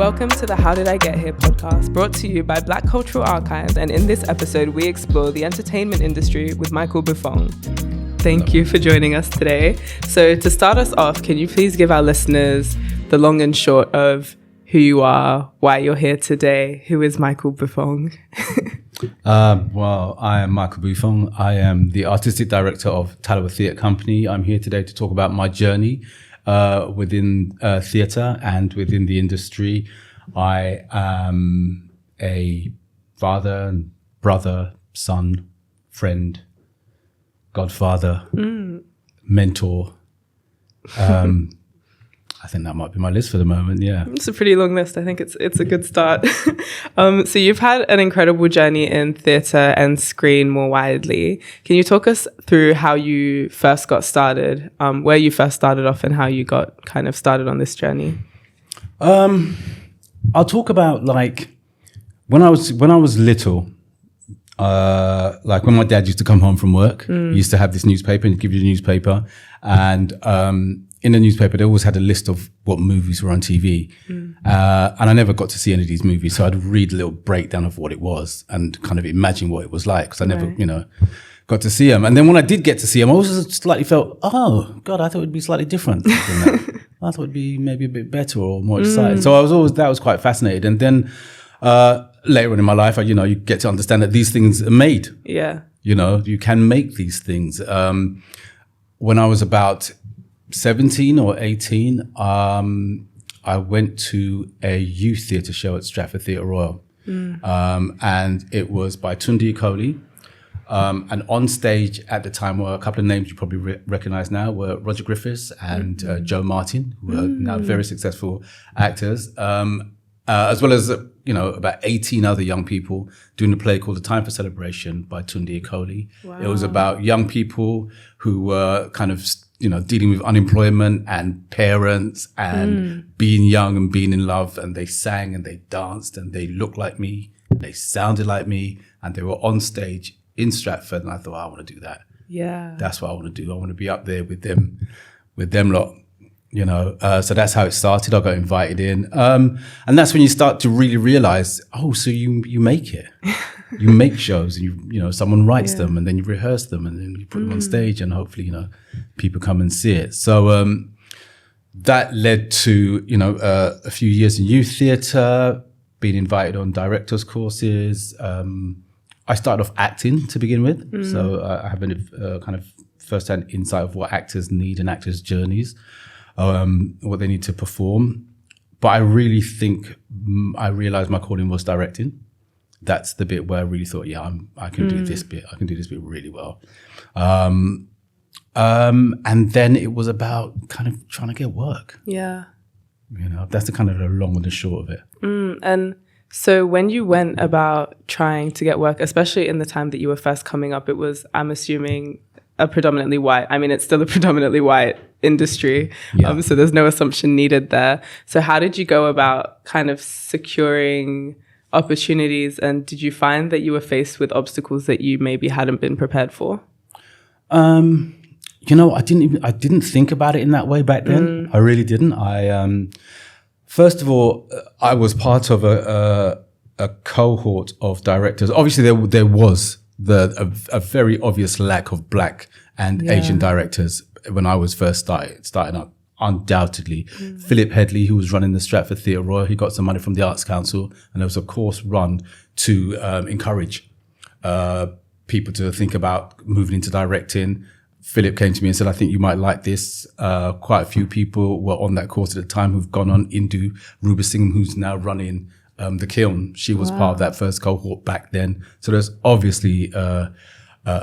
Welcome to the How Did I Get Here podcast, brought to you by Black Cultural Archives, and in this episode we explore the entertainment industry with Micheal Bufong. Thank you for joining us today. So to start us off, can you please give our listeners the long and short of who you are, why you're here today? Who is Micheal Bufong? Well, I am Micheal Bufong. I am the artistic director of Talawa Theatre Company. I'm here today to talk about my journey within theatre and within the industry. I am a father and brother, son, friend, godfather, mentor. I think that might be my list for the moment, yeah. It's a pretty long list. I think it's a good start. So you've had an incredible journey in theatre and screen more widely. Can you talk us through how you first got started, where you first started off and how you got kind of started on this journey? I'll talk about like when I was little, like when my dad used to come home from work, he used to have this newspaper and he'd give you the newspaper, and in the newspaper, they always had a list of what movies were on TV. And I never got to see any of these movies. So I'd read a little breakdown of what it was and kind of imagine what it was like, because I never, got to see them. And then when I did get to see them, I also slightly felt, oh, God, I thought it'd be slightly different than that. I thought it'd be maybe a bit better or more exciting. So that was quite fascinated. And then later on in my life, you get to understand that these things are made. Yeah. You can make these things. When I was about 17 or 18, I went to a youth theatre show at Stratford Theatre Royal. And it was by Tunde Ikoli. And on stage at the time were a couple of names you probably recognise now, were Roger Griffiths and Joe Martin, who are now very successful actors, as well as about 18 other young people doing a play called The Time for Celebration by Tunde Ikoli. Wow. It was about young people who were kind of dealing with unemployment and parents and being young and being in love, and they sang and they danced and they looked like me, they sounded like me, and they were on stage in Stratford, and I thought, I want to do that. Yeah. That's what I want to do. I want to be up there with them lot, so that's how it started. I got invited in. And that's when you start to really realize, oh, so you make it. You make shows and someone writes them and then you rehearse them and then you put them on stage and hopefully, people come and see it. So, that led to, a few years in youth theatre, being invited on directors courses. I started off acting to begin with. So I have a kind of first-hand insight of what actors need and actors' journeys, what they need to perform. But I really think I realized my calling was directing. That's the bit where I really thought, I can do this bit. I can do this bit really well. And then it was about kind of trying to get work. Yeah. That's the kind of the long and the short of it. And so when you went about trying to get work, especially in the time that you were first coming up, it was, I'm assuming, a predominantly white. I mean, it's still a predominantly white industry. Yeah. So there's no assumption needed there. So how did you go about kind of securing opportunities, and did you find that you were faced with obstacles that you maybe hadn't been prepared for? I didn't think about it in that way back then. I really didn't. First of all, I was part of a cohort of directors. Obviously, there was a very obvious lack of Black and Asian directors when I was first starting up. Undoubtedly, Philip Headley, who was running the Stratford Theatre Royal, he got some money from the Arts Council, and there was a course run to encourage people to think about moving into directing. Philip came to me and said, I think you might like this. Quite a few people were on that course at the time who've gone on. Indu Rubisingham, who's now running the Kiln. She was part of that first cohort back then. So there's obviously a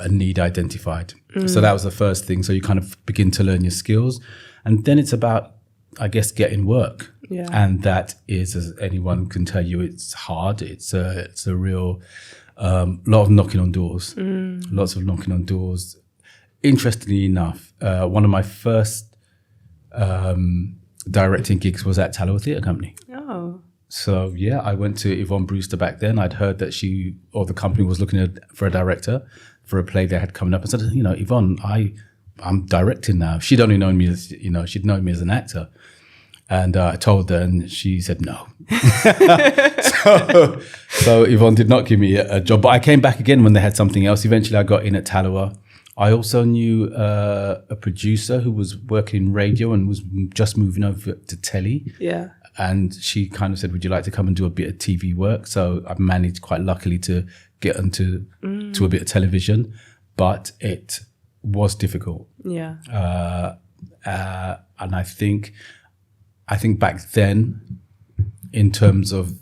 need identified. So that was the first thing. So you kind of begin to learn your skills. And then it's about, I guess, getting work. Yeah. And that is, as anyone can tell you, it's hard. It's a real lot of knocking on doors. Lots of knocking on doors. Interestingly enough, one of my first directing gigs was at Talawa Theatre Company. Oh. So, I went to Yvonne Brewster back then. I'd heard that the company was looking for a director for a play they had coming up. I said, Yvonne, I'm directing now. She'd only known me as, she'd known me as an actor. And I told her, and she said no. so Yvonne did not give me a job. But I came back again when they had something else. Eventually, I got in at Taloa. I also knew a producer who was working in radio and was just moving over to telly. Yeah. And she kind of said, would you like to come and do a bit of TV work? So I managed quite luckily to get into to a bit of television, but it was difficult. Yeah. And I think back then, in terms of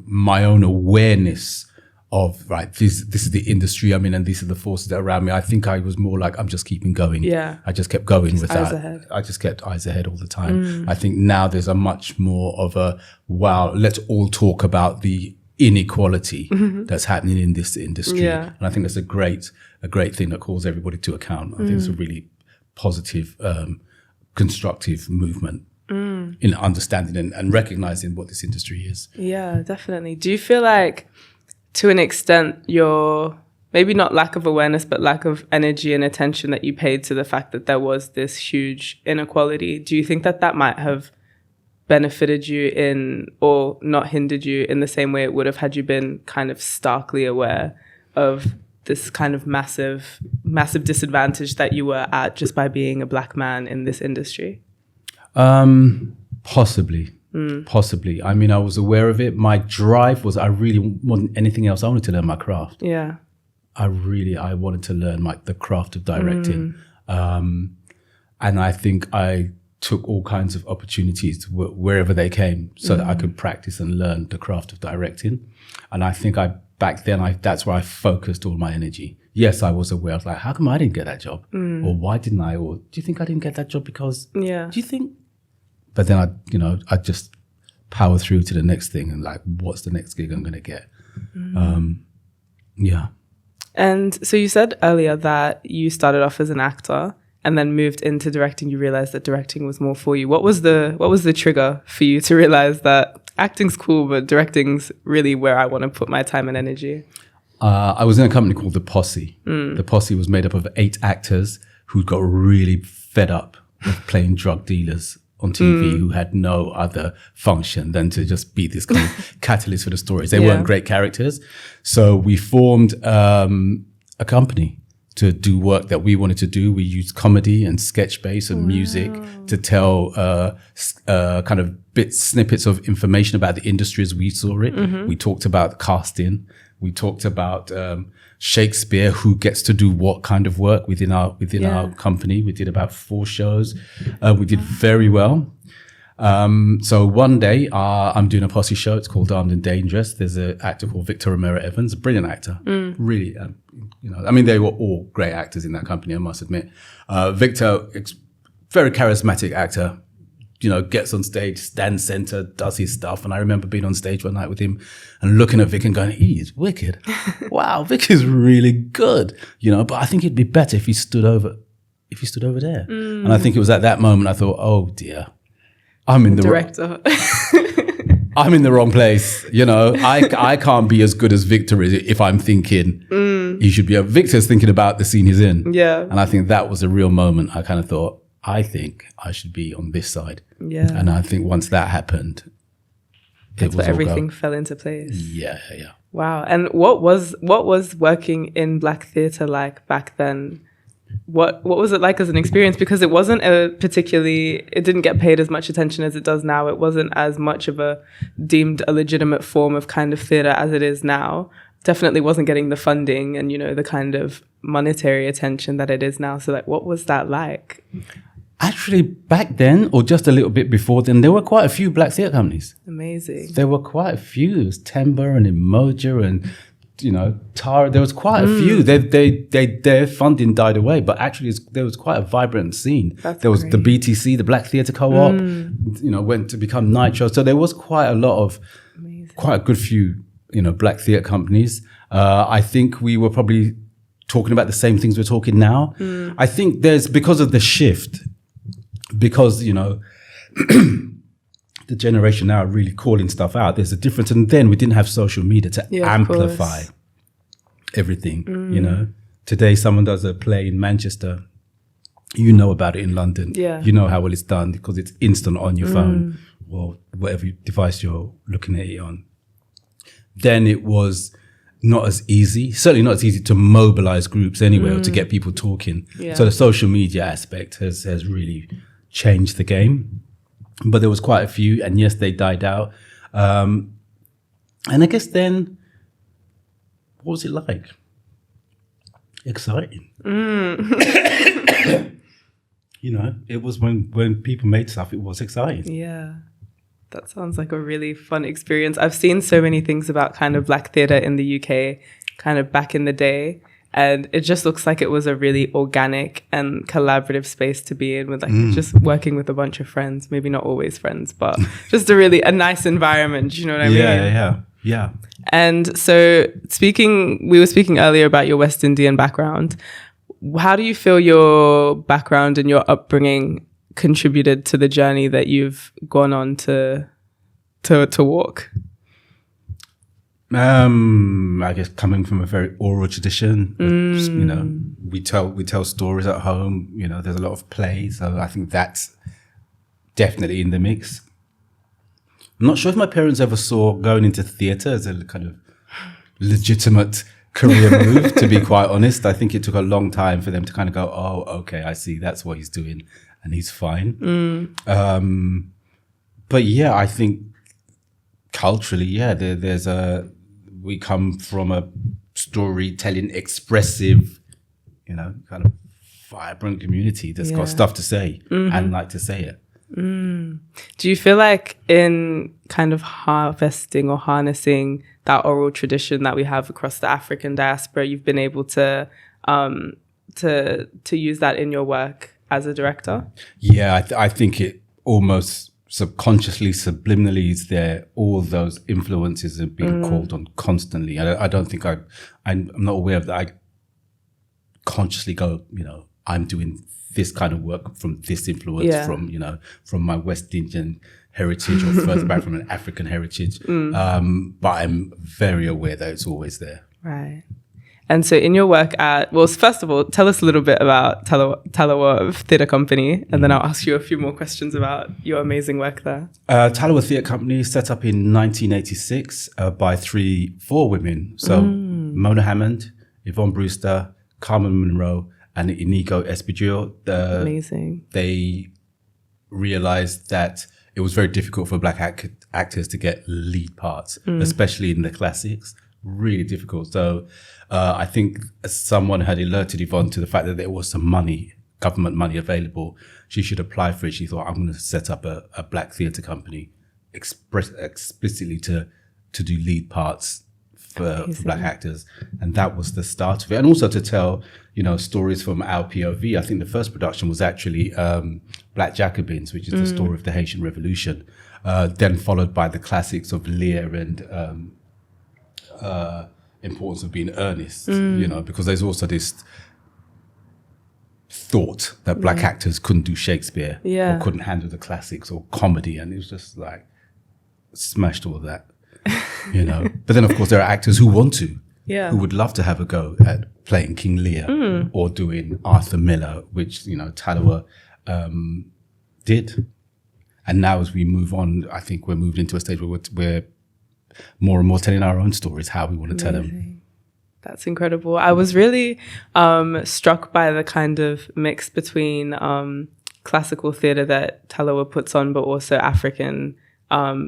my own awareness of, right, this is the industry I'm in and these are the forces that are around me, I think I was more like, I'm just keeping going. Yeah. I just kept going with eyes that. ahead. I just kept eyes ahead all the time. I think now there's a much more of a, wow, let's all talk about the inequality that's happening in this industry. Yeah. And I think that's a great thing that calls everybody to account. I think it's a really positive, constructive movement in understanding and recognizing what this industry is. Yeah, definitely. Do you feel like, to an extent, your maybe not lack of awareness, but lack of energy and attention that you paid to the fact that there was this huge inequality, do you think that might have benefited you in, or not hindered you in the same way it would have had you been kind of starkly aware of this kind of massive disadvantage that you were at just by being a Black man in this industry? Possibly. I mean, I was aware of it. My drive was, I really, more than anything else, I wanted to learn my craft. Yeah. I wanted to learn like the craft of directing. And I think I took all kinds of opportunities wherever they came so that I could practice and learn the craft of directing. And I think back then, that's where I focused all my energy. Yes, I was aware. I was like, how come I didn't get that job? Or why didn't I? Or do you think I didn't get that job because, do you think? But then I just power through to the next thing and like, what's the next gig I'm going to get? Yeah. And so you said earlier that you started off as an actor and then moved into directing. You realized that directing was more for you. What was the trigger for you to realize that acting's cool, but directing's really where I want to put my time and energy? I was in a company called The Posse. The Posse was made up of 8 actors who got really fed up with playing drug dealers on TV who had no other function than to just be this kind of catalyst for the stories. They weren't great characters. So we formed a company to do work that we wanted to do. We used comedy and sketch base and music to tell kind of snippets of information about the industry as we saw it. We talked about casting. We talked about Shakespeare, who gets to do what kind of work within our company. We did about 4 shows. We did very well. So one day I'm doing a Posse show. It's called Armed and Dangerous. There's an actor called Victor Romero Evans, a brilliant actor. Really, I mean, they were all great actors in that company, I must admit. Victor, very charismatic actor. Gets on stage, stands center, does his stuff. And I remember being on stage one night with him and looking at Vic and going, he is wicked. Wow, Vic is really good. But I think it'd be better if he stood over there. And I think it was at that moment I thought, oh dear, I'm in the director. I'm in the wrong place. I can't be as good as Victor is if I'm thinking he should be. Victor's thinking about the scene he's in. Yeah. And I think that was a real moment. I kind of thought, I think I should be on this side. Yeah. And I think once that happened, that's where everything fell into place. Yeah. Wow. And what was working in Black theatre like back then? What was it like as an experience? Because it wasn't it didn't get paid as much attention as it does now. It wasn't as much of deemed a legitimate form of kind of theatre as it is now. Definitely wasn't getting the funding and, the kind of monetary attention that it is now. So like, what was that like? Actually, back then, or just a little bit before then, there were quite a few Black theatre companies. Amazing. There were quite a few. There was Timber and Emoja and, Tara. There was quite a few. Their funding died away, but actually there was quite a vibrant scene. There was the BTC, the Black Theatre Co-op, went to become Nitro. So there was quite a good few, Black theatre companies. I think we were probably talking about the same things we're talking now. I think because of the shift, because, the generation now are really calling stuff out. There's a difference. And then we didn't have social media to amplify everything, Today, someone does a play in Manchester you know about it in London. Yeah. You know how well it's done because it's instant on your phone or whatever device you're looking at it on. Then it was not as easy, certainly not as easy to mobilize groups anyway or to get people talking. Yeah. So the social media aspect has really changed the game. But there was quite a few, and yes, they died out. And I guess then, what was it like? Exciting. You know, it was when people made stuff, it was exciting. Yeah. That sounds like a really fun experience. I've seen so many things about kind of Black theatre in the UK kind of back in the day. And it just looks like it was a really organic and collaborative space to be in with like just working with a bunch of friends, maybe not always friends, but just a nice environment. You know what I mean? Yeah. And so we were speaking earlier about your West Indian background. How do you feel your background and your upbringing contributed to the journey that you've gone on to walk? I guess coming from a very oral tradition, you know, we tell stories at home. You know, there's a lot of play, so I think that's definitely in the mix. I'm not sure if my parents ever saw going into theatre as a kind of legitimate career move. To be quite honest, I think it took a long time for them to kind of go, "Oh, okay, I see. That's what he's doing, and he's fine." But yeah, I think culturally, yeah, we come from a storytelling, expressive, you know, kind of vibrant community that's got stuff to say and like to say it. Do you feel like in kind of harvesting or harnessing that oral tradition that we have across the African diaspora, you've been able to use that in your work as a director? Yeah, I think it almost subconsciously, subliminally is there. All those influences are being called on constantly. I don't think I'm not aware of that. I consciously go, you know, I'm doing this kind of work from this influence, from, you know, from my West Indian heritage or further back from an African heritage. But I'm very aware that it's always there. Right. And so in your work first of all, tell us a little bit about Talawa Theatre Company, and then I'll ask you a few more questions about your amazing work there. Talawa Theatre Company set up in 1986 by four women. So Mona Hammond, Yvonne Brewster, Carmen Monroe, and Inigo Espejio. Amazing. They realized that it was very difficult for Black actors to get lead parts, especially in the classics. Really difficult. So I think someone had alerted Yvonne to the fact that there was some money, government money available. She should apply for it. She thought, I'm going to set up a Black theatre company explicitly to do lead parts for Black actors. And that was the start of it. And also to tell, you know, stories from our POV. I think the first production was actually Black Jacobins, which is the story of the Haitian Revolution, then followed by the classics of Lear and importance of being earnest, you know, because there's also this thought that Black actors couldn't do Shakespeare or couldn't handle the classics or comedy, and it was just like smashed all of that, you know. But then, of course, there are actors who want to, who would love to have a go at playing King Lear or doing Arthur Miller, which, you know, Talawa did. And now as we move on, I think we're moved into a stage where we're more and more telling our own stories, how we want to tell them. That's incredible. I was really struck by the kind of mix between classical theatre that Talawa puts on, but also African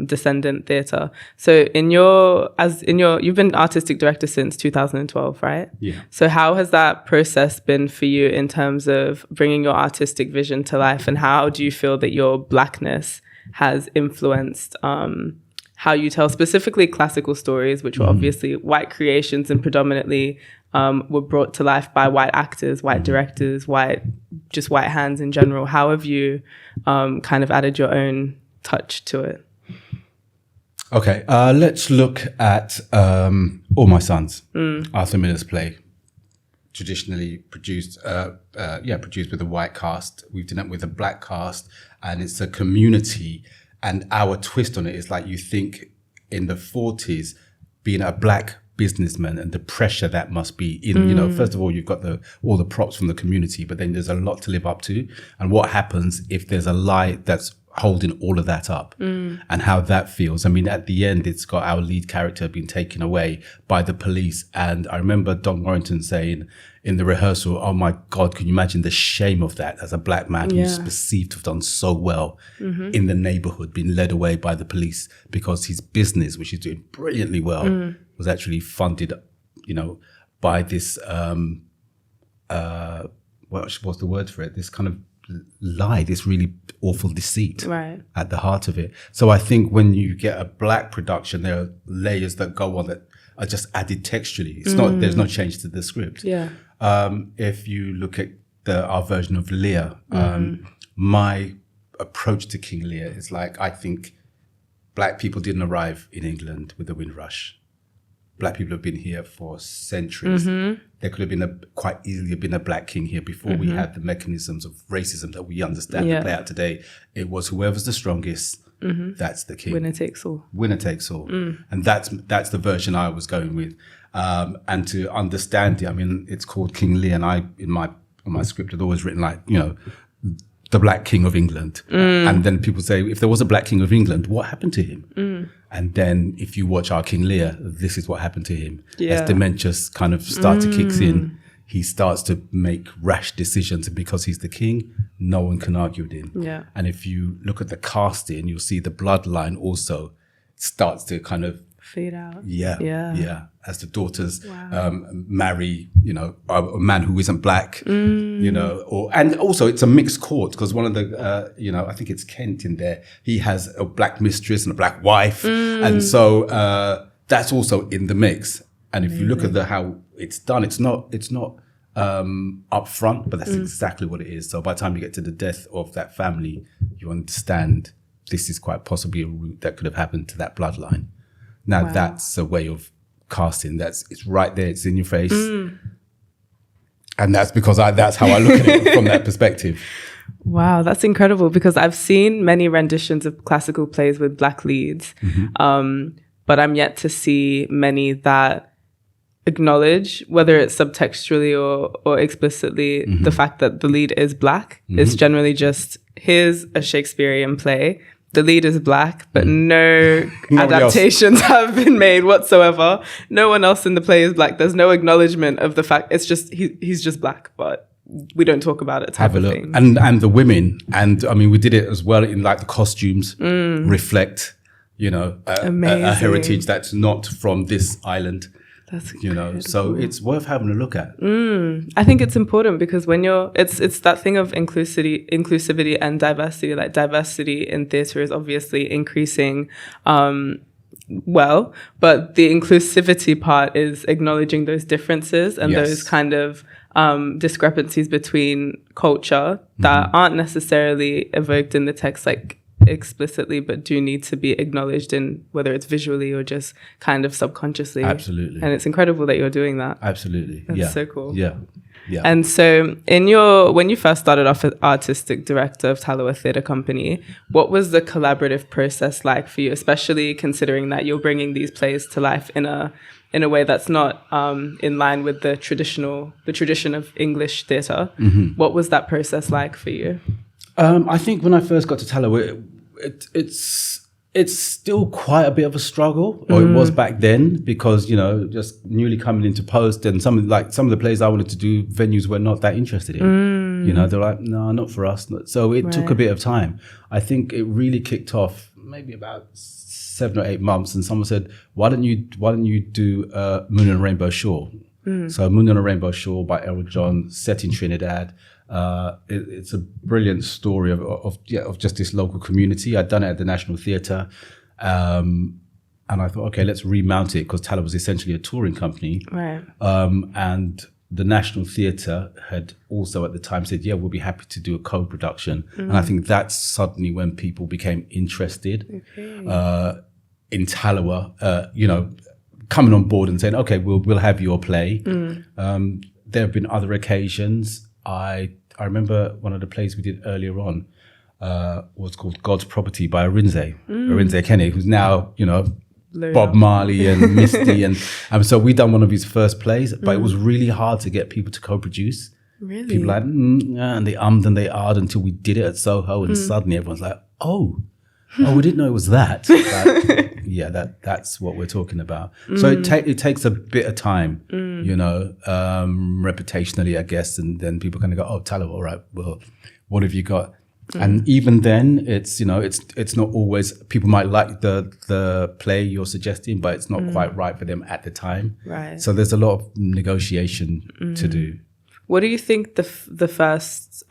descendant theatre. So you've been artistic director since 2012, right? Yeah. So how has that process been for you in terms of bringing your artistic vision to life, and how do you feel that your Blackness has influenced how you tell specifically classical stories, which were obviously white creations and predominantly were brought to life by white actors, white directors, white hands in general? How have you kind of added your own touch to it? Okay, let's look at All My Sons, Arthur Miller's play, traditionally produced with a white cast. We've done it with a Black cast, and it's a community. And our twist on it is like, you think in the 40s, being a Black businessman and the pressure that must be in, first of all, you've got all the props from the community, but then there's a lot to live up to. And what happens if there's a lie that's holding all of that up and how that feels. I mean, at the end, it's got our lead character being taken away by the police. And I remember Don Warrington saying in the rehearsal, oh my God, can you imagine the shame of that as a black man who's perceived to have done so well in the neighborhood, being led away by the police because his business, which is doing brilliantly well, was actually funded, by this, what's the word for it? This kind of lie, this really awful deceit at the heart of it. So I think when you get a black production, there are layers that go on that are just added textually. It's not, there's no change to the script. If you look at our version of Lear, my approach to King Lear is like, I think black people didn't arrive in England with the Windrush. Black people have been here for centuries. There could have been quite easily been a black king here before we had the mechanisms of racism that we understand to play out today. It was whoever's the strongest, that's the king. Winner takes all. Winner takes all. And that's the version I was going with. And to understand it, I mean, it's called King Lear, and in my script, I'd always written like, the Black King of England. And then people say, if there was a Black King of England, what happened to him? And then if you watch our King Lear, this is what happened to him. As dementia kind of kicks in, he starts to make rash decisions. And because he's the king, no one can argue with him. And if you look at the casting, you'll see the bloodline also starts to kind of fade out. As the daughters marry, a man who isn't black, and also it's a mixed court because one of the, I think it's Kent in there. He has a black mistress and a black wife, and so that's also in the mix. And if you look at how it's done, it's not upfront, but that's exactly what it is. So by the time you get to the death of that family, you understand this is quite possibly a route that could have happened to that bloodline. Now that's a way of casting. It's right there. It's in your face, and that's because that's how I look at it from that perspective. Wow, that's incredible because I've seen many renditions of classical plays with black leads, but I'm yet to see many that acknowledge, whether it's subtextually or explicitly, the fact that the lead is black. It's generally just, here's a Shakespearean play. The lead is black, but no adaptations have been made whatsoever. No one else in the play is black. There's no acknowledgement of the fact. It's just, he's just black, but we don't talk about it. Have a look. And the women, and I mean, we did it as well in like the costumes reflect, a heritage that's not from this island. That's incredible. So it's worth having a look at. I think it's important because when it's that thing of inclusivity and diversity. Like diversity in theatre is obviously increasing, but the inclusivity part is acknowledging those differences and those kind of discrepancies between culture that aren't necessarily evoked in the text, like explicitly, but do need to be acknowledged in whether it's visually or just kind of subconsciously. Absolutely. And it's incredible that you're doing that. Absolutely. That's so cool. Yeah. And so when you first started off as artistic director of Tallowa Theatre Company, what was the collaborative process like for you, especially considering that you're bringing these plays to life in a way that's not in line with the tradition of English theatre? What was that process like for you? I think when I first got to Tallowa, it's still quite a bit of a struggle, or it was back then, because just newly coming into post, and some of the plays I wanted to do, venues were not that interested in. They're like, no, not for us. So it took a bit of time. I think it really kicked off maybe about 7 or 8 months, and someone said, why don't you do Moon on a Rainbow Shore? So Moon on a Rainbow Shore by Errol John, set in Trinidad. It's a brilliant story of just this local community. I'd done it at the National Theatre, and I thought, okay, let's remount it, because Tallowa was essentially a touring company, right? And the National Theatre had also at the time said, yeah, we'll be happy to do a co-production. And I think that's suddenly when people became interested in Tallowa, coming on board and saying, okay, we'll have your play. There have been other occasions. I remember one of the plays we did earlier on was called God's Property by Arinze Kenny, who's now, Bob Marley and Misty. And so we done one of his first plays, but it was really hard to get people to co-produce. Really? People like, and they and they ahed until we did it at Soho, and suddenly everyone's like, oh, we didn't know it was that. That's what we're talking about. So it takes a bit of time, reputationally, I guess, and then people kind of go, oh, Talo, all right, well, what have you got? And even then, it's not always, people might like the play you're suggesting, but it's not quite right for them at the time. Right. So there's a lot of negotiation to do. What do you think the first,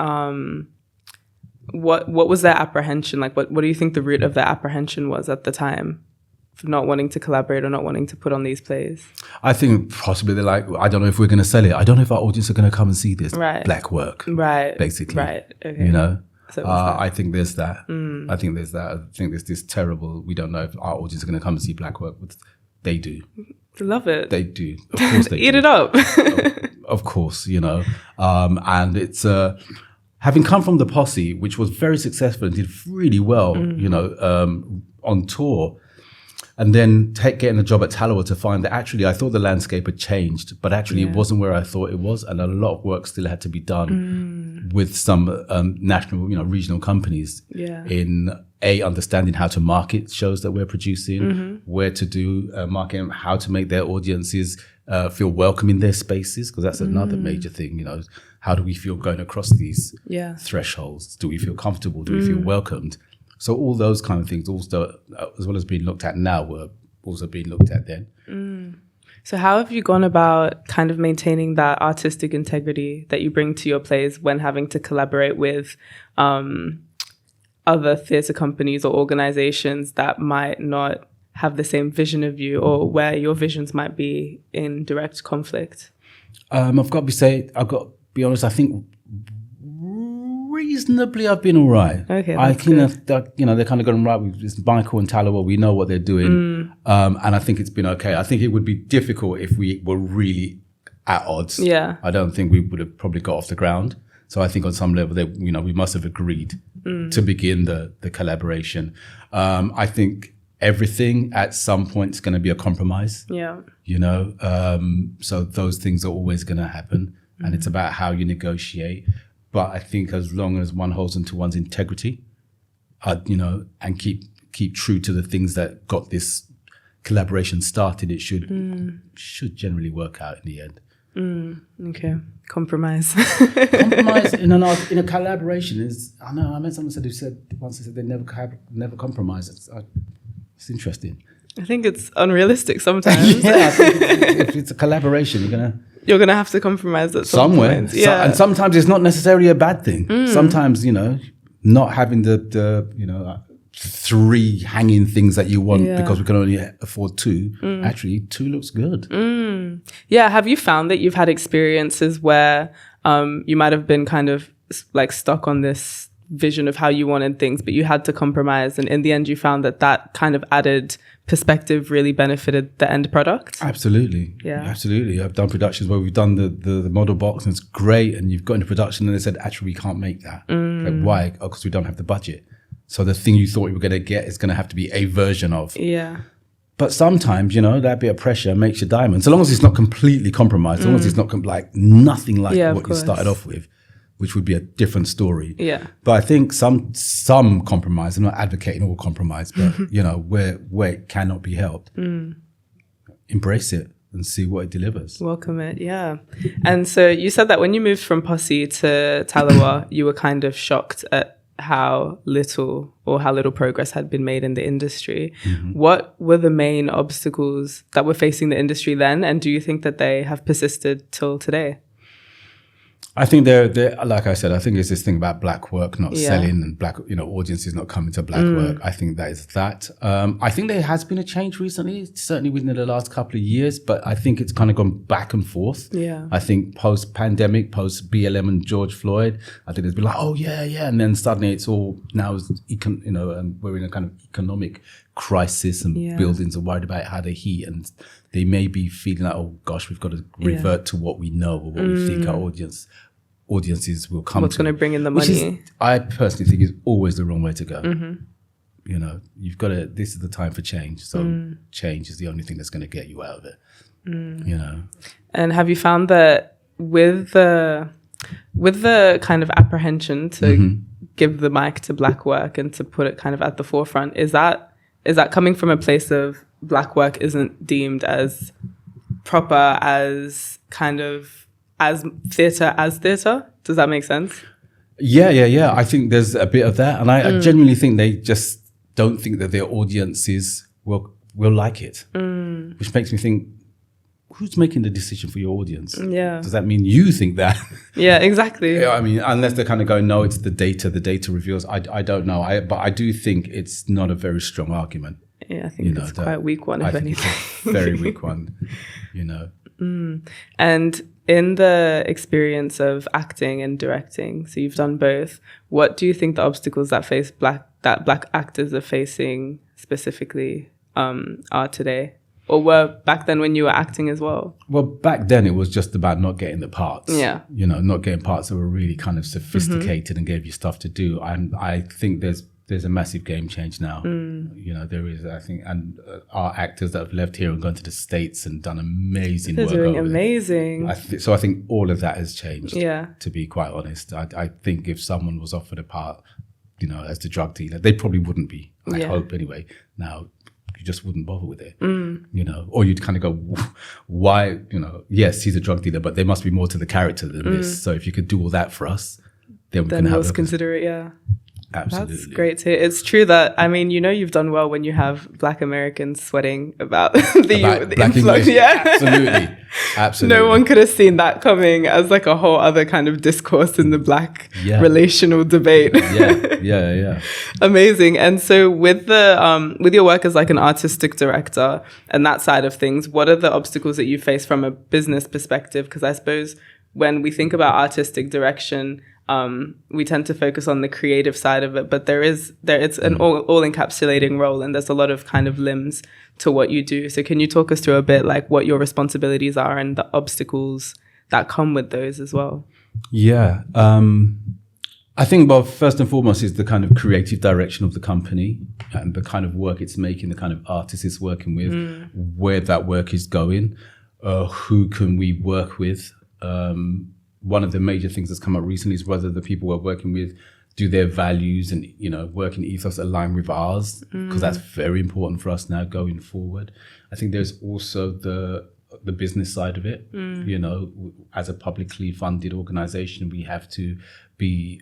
what was their apprehension? Like, what do you think the root of their apprehension was at the time for not wanting to collaborate or not wanting to put on these plays? I think possibly they're like, I don't know if we're going to sell it. I don't know if our audience are going to come and see this black work. Right. Basically. Right. Okay. So I think there's that. I think there's that. I think there's this terrible, we don't know if our audience are going to come and see black work. But they do. Love it. They do. Of course they Eat do. it up. Of course, and it's having come from the Posse, which was very successful and did really well, on tour, and then getting a job at Talawa to find that actually I thought the landscape had changed, but actually it wasn't where I thought it was, and a lot of work still had to be done with some national, regional companies in understanding how to market shows that we're producing, where to do marketing, how to make their audiences feel welcome in their spaces, because that's another major thing. How do we feel going across these thresholds? Do we feel comfortable? Do we feel welcomed? So all those kind of things, also as well as being looked at now, were also being looked at then. So how have you gone about kind of maintaining that artistic integrity that you bring to your plays when having to collaborate with other theatre companies or organizations that might not have the same vision of you, or where your visions might be in direct conflict? I've got to be honest, I think reasonably I've been all right. Okay, I that's think they're kind of going right with this Micheal and Talawa. We know what they're doing. And I think it's been okay. I think it would be difficult if we were really at odds. Yeah. I don't think we would have probably got off the ground. So I think on some level, we must have agreed to begin the collaboration. I think everything at some point is going to be a compromise. Yeah. So those things are always going to happen. And it's about how you negotiate. But I think as long as one holds onto one's integrity, and keep true to the things that got this collaboration started, it should generally work out in the end. Okay. Compromise. Compromise in a collaboration is, I know, I met someone once they said they never compromise. It's interesting. I think it's unrealistic sometimes. I think if it's a collaboration, you're gonna have to compromise at some somewhere. point. Yeah. And sometimes it's not necessarily a bad thing. Sometimes, not having the 3 hanging things that you want because we can only afford 2. Actually, 2 looks good. Yeah. Have you found that you've had experiences where you might have been kind of like stuck on this vision of how you wanted things, but you had to compromise, and in the end you found that kind of added perspective really benefited the end product? Absolutely. Yeah. Absolutely. I've done productions where we've done the model box and it's great, and you've got into production and they said, actually, we can't make that. Like, why? Oh, because we don't have the budget. So the thing you thought you were going to get is going to have to be a version of. Yeah. But sometimes, that bit of pressure makes you diamond. So long as it's not completely compromised, as long as it's not like nothing like what you started off with, which would be a different story. Yeah. But I think some compromise, I'm not advocating all compromise, but, where it cannot be helped, embrace it and see what it delivers. Welcome it, yeah. And so you said that when you moved from Posse to Talawa, you were kind of shocked at how little progress had been made in the industry. What were the main obstacles that were facing the industry then? And do you think that they have persisted till today? I think they're like I said, I think it's this thing about black work not selling, and black, audiences not coming to black work. I think that is that. I think there has been a change recently, certainly within the last couple of years, but I think it's kind of gone back and forth. Yeah. I think post-pandemic, post BLM and George Floyd, I think it's been like, oh yeah, and then suddenly it's all now, we're in a kind of economic crisis, and buildings are worried about how they heat, and they may be feeling like, oh gosh, we've got to revert to what we know or what we think our audiences will come to. What's going to bring in the money? I personally think is always the wrong way to go. You know, you've got to, this is the time for change. So change is the only thing that's going to get you out of it, you know. And have you found that with the kind of apprehension to give the mic to Black work and to put it kind of at the forefront, is that coming from a place of Black work isn't deemed as proper as kind of as theatre? Does that make sense? Yeah. I think there's a bit of that. And I genuinely think they just don't think that their audiences will like it, which makes me think, who's making the decision for your audience? Yeah. Does that mean you think that? Yeah, exactly. Yeah, I mean, unless they're kind of going, no, it's the data reveals. I don't know. But I do think it's not a very strong argument. Yeah, I think it's quite a weak one, if anything. It's a very weak one, you know. And in the experience of acting and directing, so you've done both, what do you think the obstacles that Black actors are facing specifically are today? Or were back then when you were acting as well? Well, back then it was just about not getting the parts. Yeah. You know, not getting parts that were really kind of sophisticated and gave you stuff to do. And I think there's a massive game change now. You know, there is, I think, and our actors that have left here and gone to the States and done amazing work. They're doing amazing. So I think all of that has changed, yeah, to be quite honest. I think if someone was offered a part, you know, as the drug dealer, they probably wouldn't be. I hope anyway. Now, you just wouldn't bother with it, you know, or you'd kind of go, why, you know, yes, he's a drug dealer, but there must be more to the character than this. So if you could do all that for us, then we can have consider it. Yeah. Absolutely. That's great to hear. It's true that, I mean, you know, you've done well when you have Black Americans sweating about the Black influx. English. Yeah. Absolutely. No one could have seen that coming as like a whole other kind of discourse in the Black relational debate. Yeah. Amazing. And so with your work as like an artistic director and that side of things, what are the obstacles that you face from a business perspective? Because I suppose when we think about artistic direction, we tend to focus on the creative side of it, but it's an all encapsulating role, and there's a lot of kind of limbs to what you do. So can you talk us through a bit like what your responsibilities are and the obstacles that come with those as well? Yeah. I think, well, first and foremost is the kind of creative direction of the company and the kind of work it's making, the kind of artists it's working with, where that work is going, who can we work with. One of the major things that's come up recently is whether the people we're working with do their values and, you know, working ethos align with ours, because that's very important for us now going forward. I think there's also the business side of it. You know, as a publicly funded organization, we have to be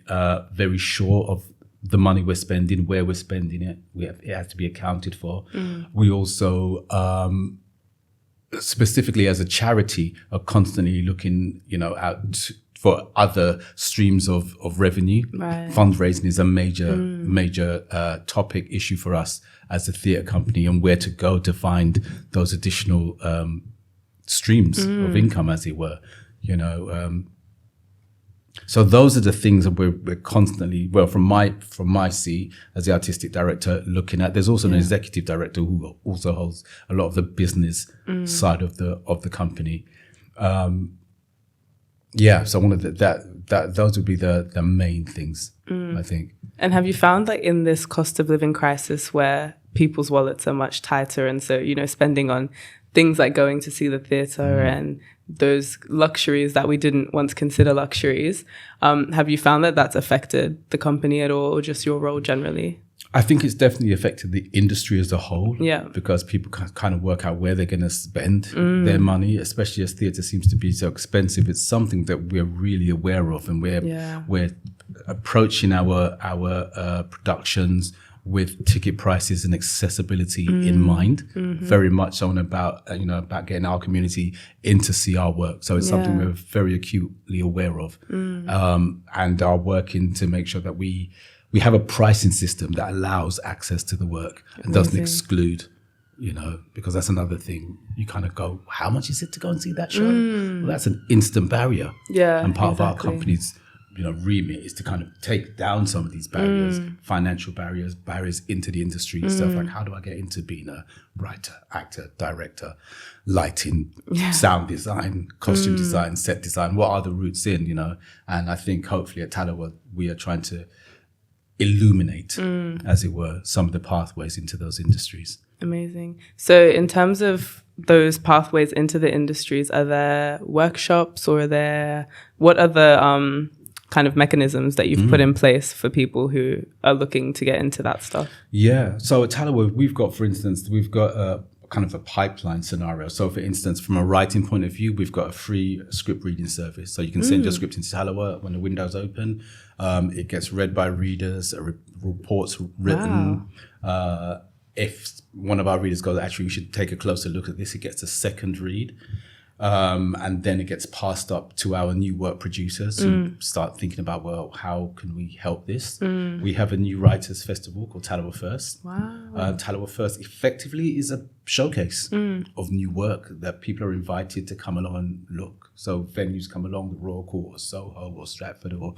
very sure of the money we're spending, where we're spending it. It has to be accounted for. We also specifically as a charity are constantly looking, you know, out for other streams of revenue. Right. Fundraising is a major topic issue for us as a theatre company, and where to go to find those additional streams of income, as it were, you know. So those are the things that we're constantly, well, from my seat as the artistic director, looking at. There's also an executive director who also holds a lot of the business side of the company. So one of those would be the main things, I think. And have you found like in this cost of living crisis where people's wallets are much tighter, and so, you know, spending on things like going to see the theatre and those luxuries that we didn't once consider luxuries, have you found that that's affected the company at all, or just your role generally? I think it's definitely affected the industry as a whole. Yeah. Because people kind of work out where they're going to spend their money, especially as theatre seems to be so expensive. It's something that we're really aware of, and we're approaching our productions with ticket prices and accessibility in mind, very much so, about getting our community in to see our work. So it's something we're very acutely aware of, and are working to make sure that we have a pricing system that allows access to the work and doesn't exclude, you know, because that's another thing. You kind of go, how much is it to go and see that show? Well, that's an instant barrier. Yeah, and part of our company's, you know, remit is to kind of take down some of these barriers, financial barriers into the industry, stuff like, how do I get into being a writer, actor, director, lighting, sound design, costume design, set design? What are the routes in, you know? And I think hopefully at Talawa, we are trying to illuminate, as it were, some of the pathways into those industries. Amazing. So in terms of those pathways into the industries, are there workshops or what are the kind of mechanisms that you've put in place for people who are looking to get into that stuff? Yeah. So at Tallowa, we've got a kind of a pipeline scenario. So for instance, from a writing point of view, we've got a free script reading service. So you can send your script into Tallowa when the window's open. It gets read by readers, reports written. Wow. If one of our readers goes, actually, we should take a closer look at this, it gets a second read. And then it gets passed up to our new work producers who start thinking about, well, how can we help this? We have a new writers festival called Tallowa First. Wow. Tallowa First effectively is a showcase of new work that people are invited to come along and look. So venues come along, the Royal Court or Soho or Stratford or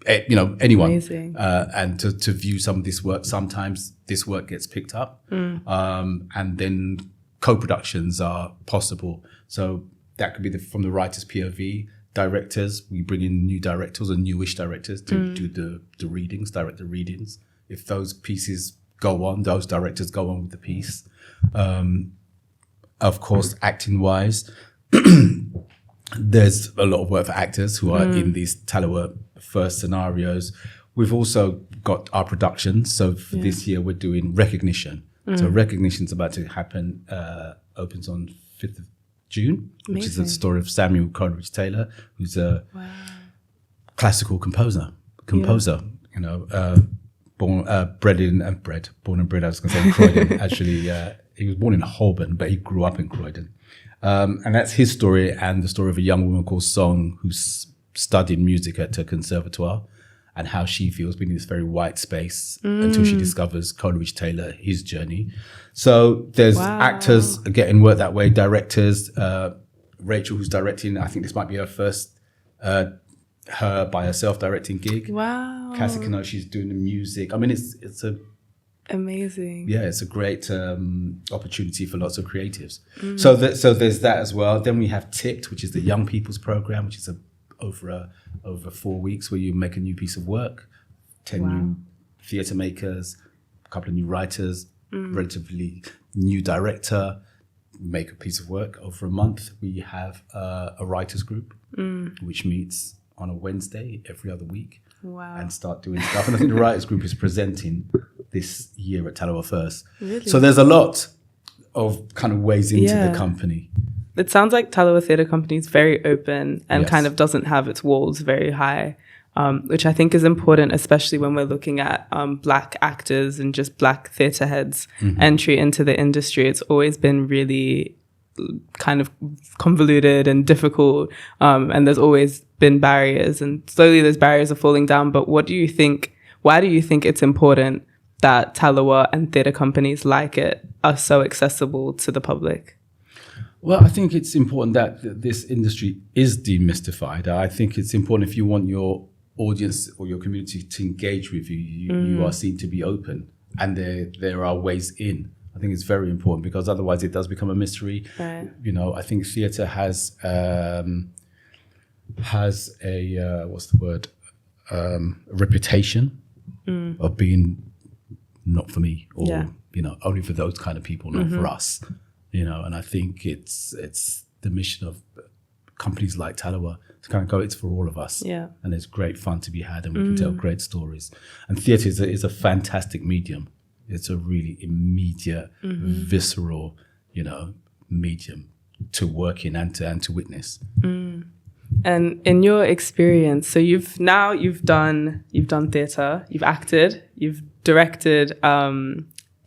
anyone. Amazing. And to view some of this work. Sometimes this work gets picked up and then co-productions are possible. So that could be from the writer's POV. Directors, we bring in new directors or newish directors to do the readings, direct the readings. If those pieces go on, those directors go on with the piece. Of course, acting-wise, there's a lot of work for actors who are in these Tallowa First scenarios. We've also got our productions. So for this year, we're doing Recognition. So Recognition's about to happen, opens on 5th of June, which is the story of Samuel Coleridge Taylor, who's a classical composer, born and bred, I was going to say in Croydon. Actually, he was born in Holborn, but he grew up in Croydon. And that's his story and the story of a young woman called Song who's studied music at a conservatoire and how she feels being in this very white space until she discovers Coleridge Taylor, his journey. So there's actors getting work that way, directors, Rachel, who's directing, I think this might be her first, her by herself directing gig. Wow. Cassie Cano, she's doing the music. I mean, it's a amazing. Yeah, it's a great opportunity for lots of creatives. So there's that as well. Then we have Tipped, which is the young people's program, which is over 4 weeks where you make a new piece of work, 10 new theatre makers, a couple of new writers, relatively new director, make a piece of work over a month. We have a writers group, which meets on a Wednesday every other week and start doing stuff. And I think the writers group is presenting this year at Tallowa First. Really? So there's a lot of kind of ways into the company. It sounds like Tallowa Theatre Company is very open and kind of doesn't have its walls very high, which I think is important, especially when we're looking at Black actors and just Black theatre heads' entry into the industry. It's always been really kind of convoluted and difficult, and there's always been barriers, and slowly those barriers are falling down. But why do you think it's important that Tallowa and theatre companies like it are so accessible to the public? Well, I think it's important that this industry is demystified. I think it's important if you want your audience or your community to engage with you, you are seen to be open, and there are ways in. I think it's very important because otherwise it does become a mystery. Right. I think theatre has a reputation of being not for me, or only for those kind of people, not for us. And I think it's the mission of companies like Tallowa to kind of go, it's for all of us. Yeah. And there's great fun to be had, and we can tell great stories. And theatre is a fantastic medium. It's a really immediate, visceral, medium to work in and to witness. And in your experience, so you've done theatre, you've acted, you've directed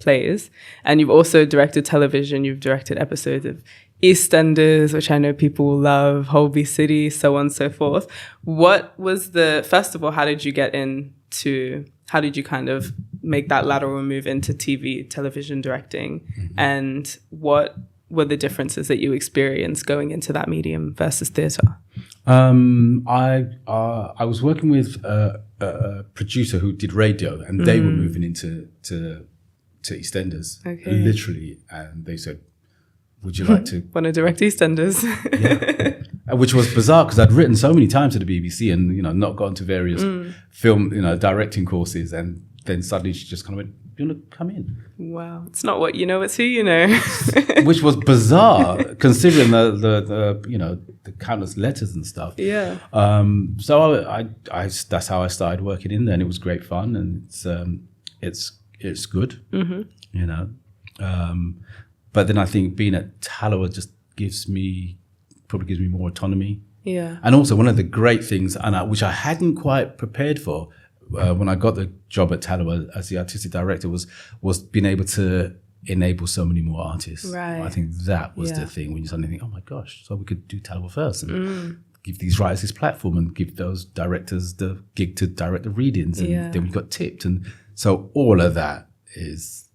plays, and you've also directed television. You've directed episodes of EastEnders, which I know people will love, Holby City, so on and so forth. What was first of all, how did you kind of make that lateral move into television directing? And what were the differences that you experienced going into that medium versus theatre? I was working with a producer who did radio, and they were moving into EastEnders, literally, and they said, "Would you like to want to direct EastEnders?" which was bizarre because I'd written so many times to the BBC and, not gone to various film, directing courses. And then suddenly she just kind of went, "You want to come in?" Wow. It's not what you know, it's who you know. Which was bizarre considering the countless letters and stuff. Yeah. So I that's how I started working in there, and it was great fun, and it's good, but then I think being at Tallowa just probably gives me more autonomy. Yeah. And also one of the great things, which I hadn't quite prepared for when I got the job at Tallowa as the artistic director, was being able to enable so many more artists. Right. I think that was the thing when you suddenly think, oh my gosh, so we could do Tallowa first and give these writers this platform and give those directors the gig to direct the readings, and then we got tipped. And so all of that is,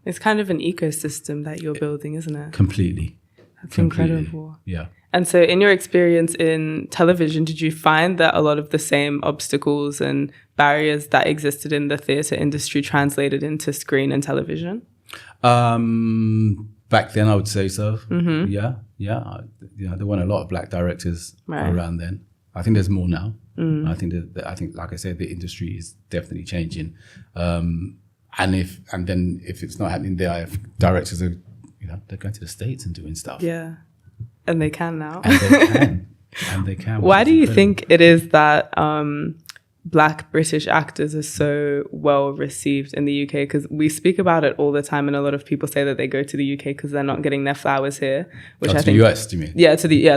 it's kind of an ecosystem that you're building, isn't it? Completely. That's incredible. Yeah. And so in your experience in television, did you find that a lot of the same obstacles and barriers that existed in the theatre industry translated into screen and television? Back then, I would say so. Mm-hmm. Yeah. There weren't a lot of black directors around then. I think there's more now. I think like I said, the industry is definitely changing. And if it's not happening there, if directors are, they're going to the States and doing stuff. Yeah. And they can now. And they can. Why do you think it is that Black British actors are so well received in the UK? Because we speak about it all the time, and a lot of people say that they go to the UK because they're not getting their flowers here. Which I think, the US, do you mean? Yeah, to the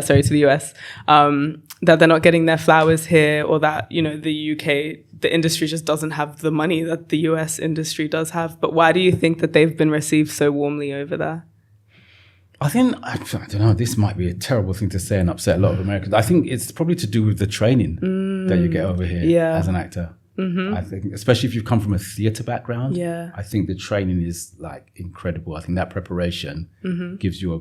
US. That they're not getting their flowers here, or that, the UK, the industry just doesn't have the money that the US industry does have. But why do you think that they've been received so warmly over there? I don't know, this might be a terrible thing to say and upset a lot of Americans. I think it's probably to do with the training that you get over here as an actor. Mm-hmm. I think, especially if you've come from a theatre background, I think the training is like incredible. I think that preparation gives you a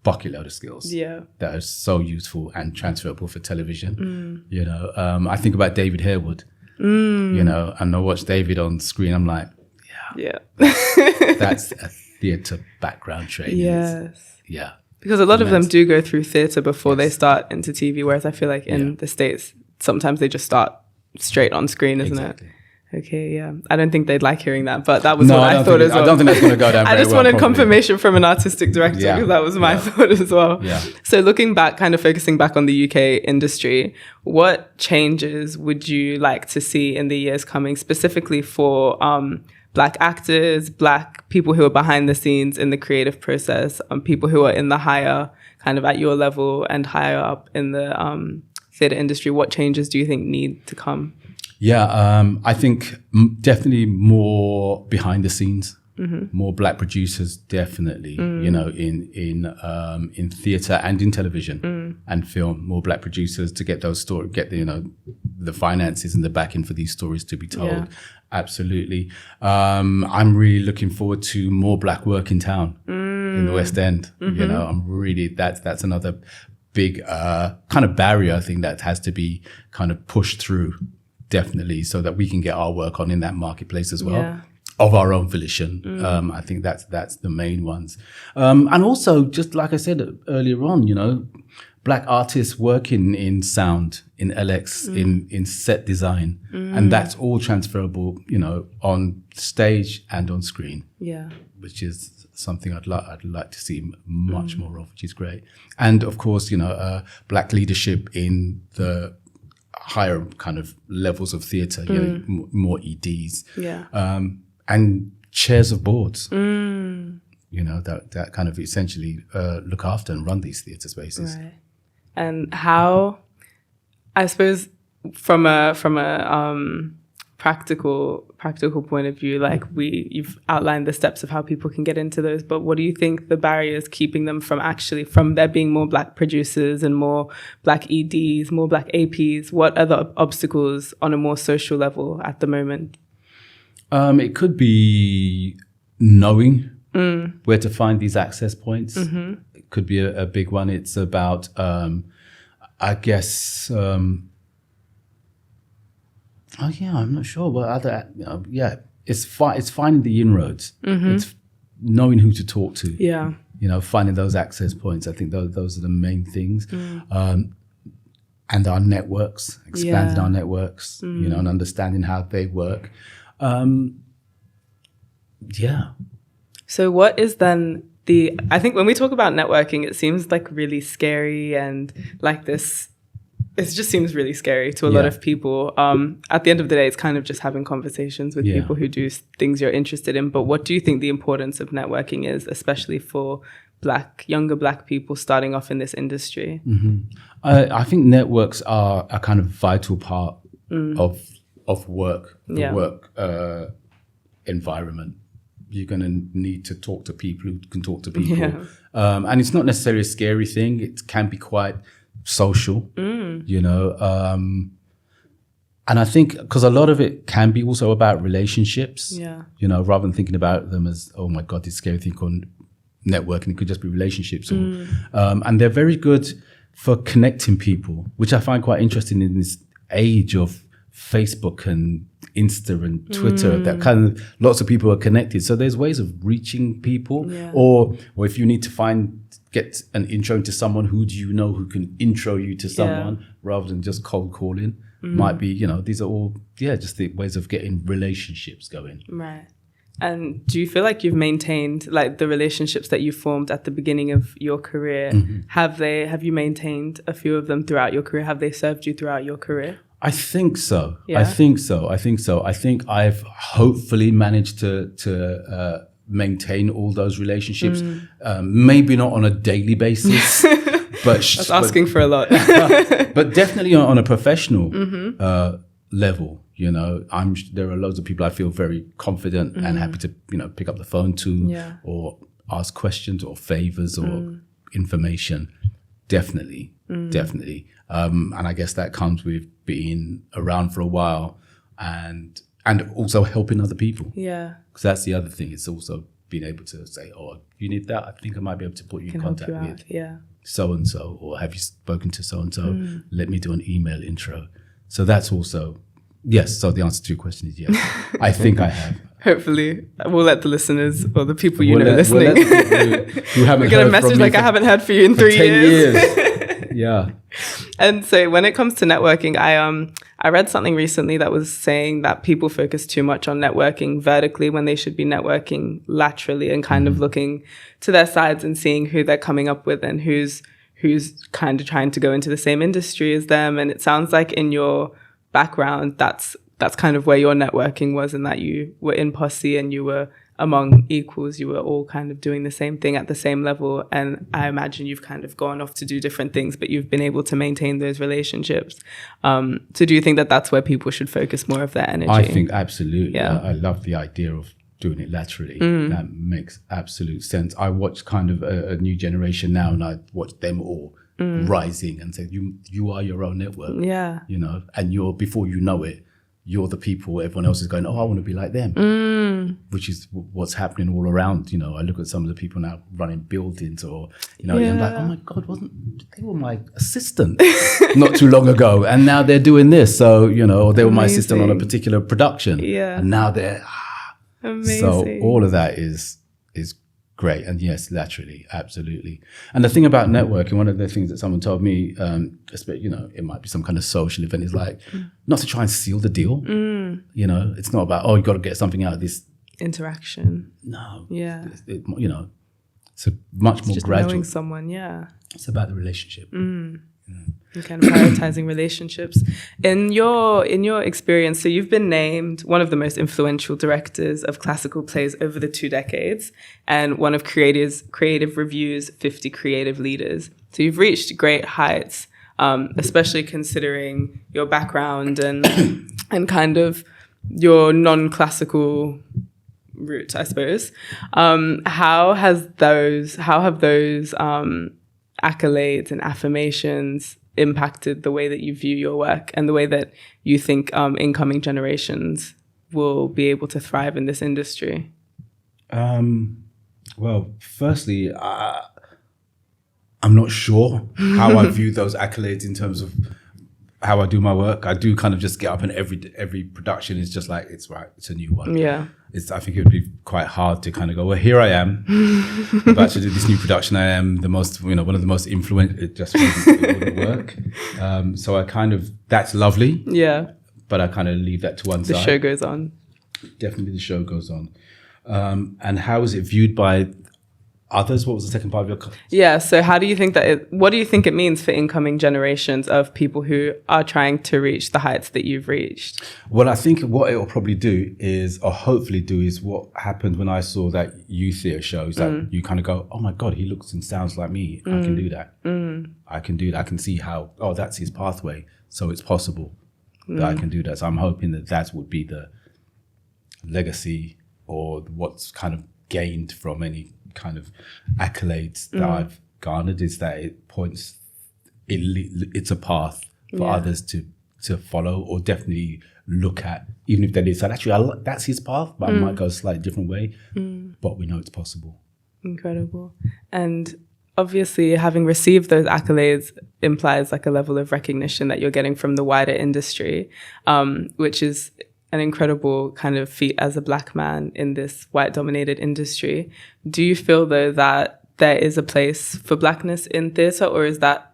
bucket load of skills that are so useful and transferable for television. I think about David Harewood, and I watch David on screen. I'm like, that's a theatre background training. Yes. Because a lot of them do go through theatre before they start into TV, whereas I feel like in the States, sometimes they just start straight on screen, isn't it? Okay, yeah. I don't think they'd like hearing that, but that was what I thought as well. I don't think that's going to go down very well. I just wanted confirmation from an artistic director, because that was my thought as well. Yeah. So looking back, kind of focusing back on the UK industry, what changes would you like to see in the years coming, specifically for Black actors, Black people who are behind the scenes in the creative process, people who are in the higher, kind of at your level and higher up in the theatre industry? What changes do you think need to come? Yeah, I think definitely more behind the scenes, more Black producers, definitely. In theatre and in television and film, more Black producers to get those stories, get the finances and the backing for these stories to be told. Yeah. Absolutely. I'm really looking forward to more Black work in town in the West End. I'm really that's another big kind of barrier I think that has to be kind of pushed through. Definitely, so that we can get our work on in that marketplace as well, of our own volition. I think that's the main ones. And also, just like I said earlier on, Black artists working in sound, in LX, in set design, and that's all transferable, on stage and on screen. Yeah, which is something I'd like to see much more of, which is great. And of course, Black leadership in the higher kind of levels of theatre, more EDs, and chairs of boards, that kind of essentially look after and run these theatre spaces. Right. And how, I suppose, from a practical point of view, like you've outlined the steps of how people can get into those, but what do you think the barriers keeping them from there being more Black producers and more Black EDs, more Black APs? What are the obstacles on a more social level at the moment? It could be knowing where to find these access points. It could be a big one. It's about, I guess, I'm not sure. What other? It's finding the inroads. It's knowing who to talk to. finding those access points. I think those are the main things. And our networks, expanding our networks, and understanding how they work. So what is then I think when we talk about networking, it seems like really scary and like this, it just seems really scary to a lot of people. At the end of the day, it's kind of just having conversations with people who do things you're interested in. But what do you think the importance of networking is, especially for younger Black people starting off in this industry? I think networks are a kind of vital part of work, the work environment. You're going to need to talk to people who can talk to people. And it's not necessarily a scary thing. It can be quite social, And I think because a lot of it can be also about relationships, rather than thinking about them as, oh my God, this scary thing called networking. It could just be relationships. And they're very good for connecting people, which I find quite interesting in this age of Facebook and Insta and Twitter, that kind of lots of people are connected. So there's ways of reaching people, or if you need to get an intro into someone, who do you know who can intro you to someone rather than just cold calling. Might be, these are all, just the ways of getting relationships going. Right. And do you feel like you've maintained like the relationships that you formed at the beginning of your career? Have you maintained a few of them throughout your career? Have they served you throughout your career? I think so. I think I've hopefully managed to maintain all those relationships. Maybe not on a daily basis, but that's asking for a lot. But definitely on a professional level. There are loads of people I feel very confident and happy to pick up the phone to, or ask questions or favors or information. Definitely. And I guess that comes with being around for a while and also helping other people. Yeah. Because that's the other thing. It's also being able to say, oh, you need that? I think I might be able to put you in contact with so-and-so, or have you spoken to so-and-so? Let me do an email intro. So that's also, yes. So the answer to your question is yes. I think I have. Hopefully, we'll let the listeners or the people listening. Who haven't get a message like, I haven't heard for you in 3 years. Yeah. And so when it comes to networking, I read something recently that was saying that people focus too much on networking vertically when they should be networking laterally and kind of looking to their sides and seeing who they're coming up with and who's kind of trying to go into the same industry as them. And it sounds like in your background, that's kind of where your networking was, and that you were in Posse and you were among equals. You were all kind of doing the same thing at the same level. And I imagine you've kind of gone off to do different things, but you've been able to maintain those relationships. So do you think that that's where people should focus more of their energy? I think absolutely. Yeah. I love the idea of doing it laterally. That makes absolute sense. I watch kind of a new generation now, and I watch them all rising and say, you are your own network. Yeah. And before you know it, you're the people everyone else is going, oh, I want to be like them, which is what's happening all around. I look at some of the people now running buildings or, and I'm like, oh my God, they were my assistant not too long ago. And now they're doing this. So, or they were my assistant on a particular production. Yeah. And now they're, Amazing. So all of that is great. And yes, laterally, absolutely. And the thing about networking, one of the things that someone told me, it might be some kind of social event, is like not to try and seal the deal. It's not about, oh, you got to get something out of this interaction. No. Yeah. It's a much more just gradual. Knowing someone, yeah. It's about the relationship. And kind of prioritizing relationships. In your experience, so you've been named one of the most influential directors of classical plays over the 2 decades, and one of Creative Review's 50 creative leaders. So you've reached great heights, especially considering your background and kind of your non-classical route, I suppose. How have those accolades and affirmations impacted the way that you view your work and the way that you think incoming generations will be able to thrive in this industry? Well, firstly, I'm not sure how I view those accolades in terms of how I do my work. I do kind of just get up and every production is just like, it's right, it's a new one. Yeah. I think it would be quite hard to kind of go, well, here I am about to do this new production. I am the most, one of the most influential. It just wouldn't work. So I kind of, that's lovely. Yeah. But I kind of leave that to one side. The show goes on. Definitely the show goes on. And how is it viewed by others? What was the second part of your question? Yeah, so what do you think it means for incoming generations of people who are trying to reach the heights that you've reached? Well, I think what it will probably do is, or hopefully do, is what happened when I saw that youth theatre shows that you kind of go, oh my God, he looks and sounds like me. I can do that. I can do that. I can see how, that's his pathway. So it's possible that I can do that. So I'm hoping that would be the legacy or what's kind of gained from any kind of accolades that I've garnered, is that it points, it's a path for others to follow, or definitely look at, even if they decide, actually, that's his path, but I might go a slightly different way, but we know it's possible. Incredible. And obviously having received those accolades implies like a level of recognition that you're getting from the wider industry, which is an incredible kind of feat as a Black man in this white-dominated industry. Do you feel, though, that there is a place for Blackness in theatre, or is that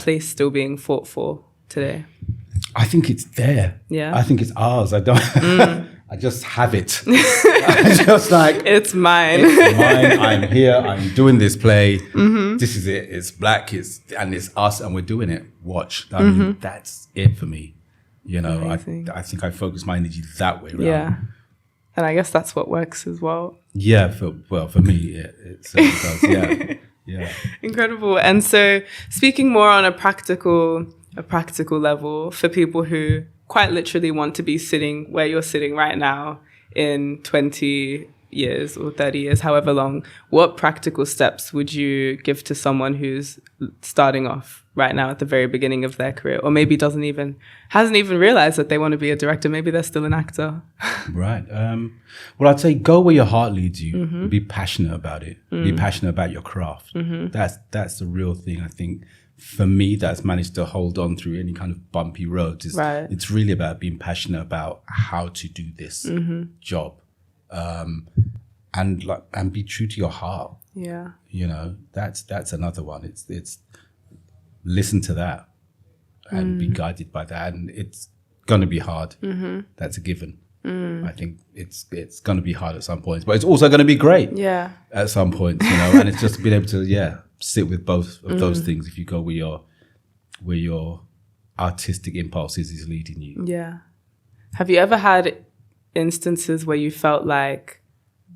place still being fought for today? I think it's there. Yeah. I think it's ours. I don't. I just have it. I just like, it's mine. It's mine. I'm here. I'm doing this play. This is it. It's Black. It's us, and we're doing it. Watch. I mean, that's it for me. I think I focus my energy that way around. Yeah. And I guess that's what works as well. Yeah, for me, it certainly does. Yeah. Yeah. Incredible. And so speaking more on a practical level, for people who quite literally want to be sitting where you're sitting right now in 20 years or 30 years, however long, what practical steps would you give to someone who's starting off right now at the very beginning of their career, or maybe hasn't even realized that they want to be a director? Maybe they're still an actor. Right. Well, I'd say go where your heart leads you. Be passionate about it. Be passionate about your craft. That's the real thing, I think. For me, that's managed to hold on through any kind of bumpy roads. It's really about being passionate about how to do this job, and be true to your heart. Yeah. That's another one. It's listen to that and be guided by that, and it's going to be hard. That's a given. I think it's going to be hard at some points, but it's also going to be great. Yeah. At some points, and it's just being able to sit with both of those things. If you go where your artistic impulses is leading you. Yeah. Have you ever had instances where you felt like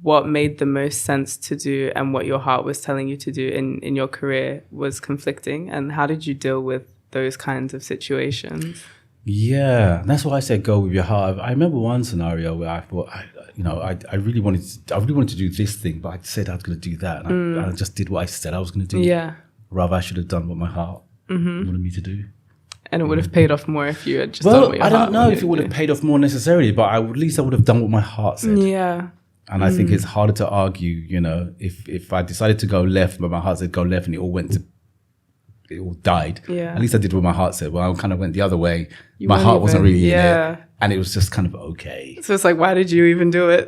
what made the most sense to do and what your heart was telling you to do in your career was conflicting? And how did you deal with those kinds of situations? Yeah, that's why I said go with your heart. I remember one scenario where I thought, I really wanted to do this thing, but I said I was going to do that, and I just did what I said I was going to do. Yeah. Rather, I should have done what my heart wanted me to do. And it would have paid off more if you had just done what your heart I don't know wanted if it would have paid off more necessarily, but at least I would have done what my heart said. Yeah. And I think it's harder to argue, if I decided to go left, but my heart said go left, and it all died. Yeah. At least I did what my heart said. Well, I kind of went the other way. My heart wasn't really in it. And it was just kind of okay. So it's like, why did you even do it?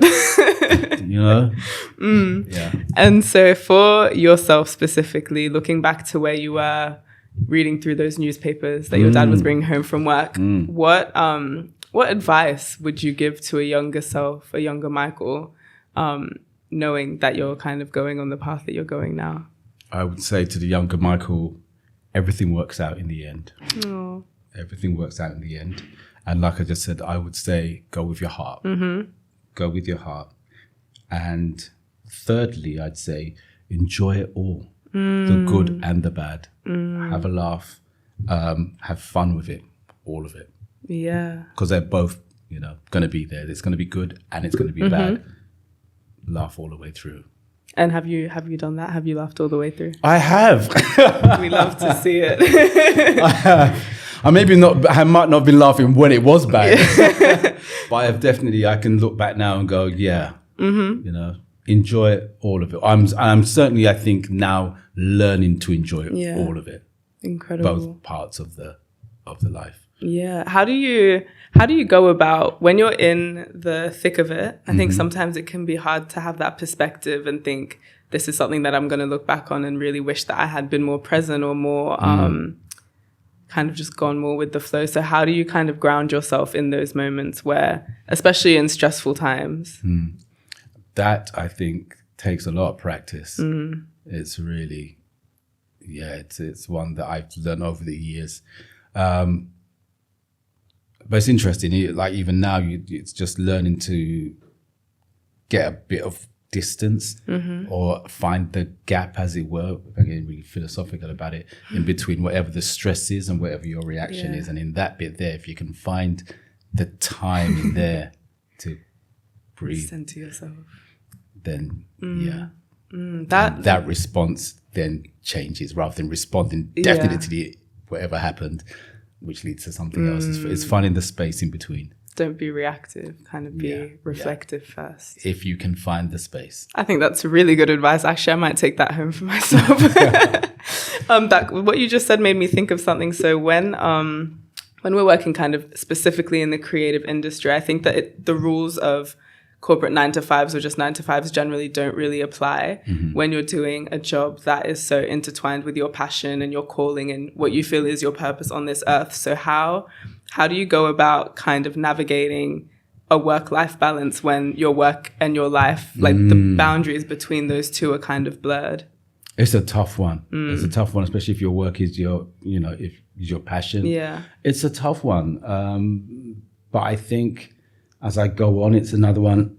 Yeah. And so for yourself specifically, looking back to where you were reading through those newspapers that your dad was bringing home from work, what advice would you give to a younger self, a younger Micheal, knowing that you're kind of going on the path that you're going now? I would say to the younger Micheal, everything works out in the end. Aww. Everything works out in the end. And like I just said, I would say go with your heart. Go with your heart. And thirdly, I'd say enjoy it all. The good and the bad. Have a laugh. Have fun with it. All of it. Yeah. Because they're both, going to be there. It's going to be good and it's going to be bad. Laugh all the way through. And have you done that? Have you laughed all the way through? I have. We love to see it. I have. I might not have been laughing when it was bad, but I have definitely. I can look back now and go, yeah, enjoy all of it. I'm certainly, I think, now learning to enjoy all of it. Incredible. Both parts of the life. Yeah. How do you go about when you're in the thick of it? I think sometimes it can be hard to have that perspective and think this is something that I'm going to look back on and really wish that I had been more present or more kind of just gone more with the flow. So how do you kind of ground yourself in those moments where, especially in stressful times? That I think takes a lot of practice. It's really, it's one that I've learned over the years. But it's interesting, like even now, it's just learning to get a bit of distance or find the gap, as it were, again, really philosophical about it, in between whatever the stress is and whatever your reaction is. And in that bit there, if you can find the time in there to breathe, listen to yourself, then that response then changes rather than responding definitely to whatever happened, which leads to something else. It's finding the space in between. Don't be reactive, kind of be reflective first. If you can find the space. I think that's really good advice. Actually, I might take that home for myself. What you just said made me think of something. So when we're working kind of specifically in the creative industry, I think that the rules of corporate 9-to-5s or just 9-to-5s generally don't really apply when you're doing a job that is so intertwined with your passion and your calling and what you feel is your purpose on this earth. So how do you go about kind of navigating a work-life balance when your work and your life, like the boundaries between those two are kind of blurred? It's a tough one. It's a tough one, especially if your work is if is your passion. Yeah. It's a tough one. But I think as I go on, it's another one.